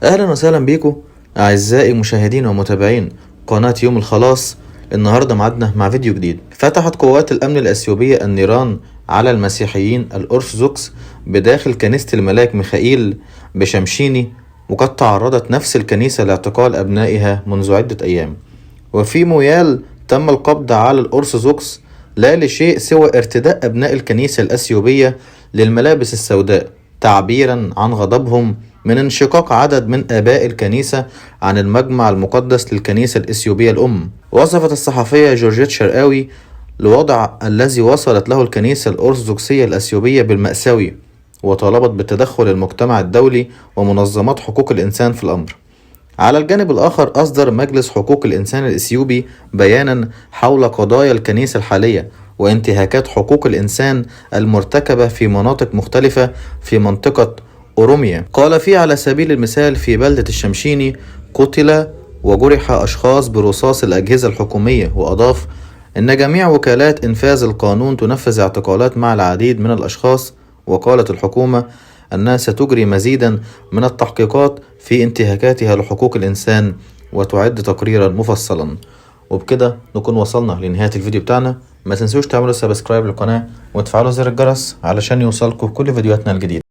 اهلا وسهلا بيكم اعزائي المشاهدين ومتابعين قناة يوم الخلاص. النهاردة معدنا مع فيديو جديد. فتحت قوات الامن الاثيوبية النيران على المسيحيين الارثوذكس بداخل كنيسة الملاك ميخائيل بشمشيني، وقد تعرضت نفس الكنيسة لاعتقال ابنائها منذ عدة ايام. وفي مويال تم القبض على الارثوذكس لا لشيء سوى ارتداء ابناء الكنيسة الاثيوبية للملابس السوداء تعبيرا عن غضبهم من انشقاق عدد من آباء الكنيسة عن المجمع المقدس للكنيسة الإثيوبية الأم. وصفت الصحفية جورجيت شرقاوي الوضع الذي وصلت له الكنيسة الأرثوذكسية الأثيوبية بالمأساوي، وطالبت بتدخل المجتمع الدولي ومنظمات حقوق الإنسان في الأمر. على الجانب الآخر، أصدر مجلس حقوق الإنسان الإثيوبي بيانا حول قضايا الكنيسة الحالية وانتهاكات حقوق الإنسان المرتكبة في مناطق مختلفة في منطقة أوروميا. قال فيه على سبيل المثال في بلدة الشمشيني قتل وجرح أشخاص برصاص الأجهزة الحكومية، وأضاف إن جميع وكالات إنفاذ القانون تنفذ اعتقالات مع العديد من الأشخاص. وقالت الحكومة أنها ستجري مزيدا من التحقيقات في انتهاكاتها لحقوق الإنسان وتعد تقريرا مفصلا. وبكده نكون وصلنا لنهاية الفيديو بتاعنا. ما تنسوش تعملوا سبسكرايب للقناة وتفعلوا زر الجرس علشان يوصلكم كل فيديوهاتنا الجديدة.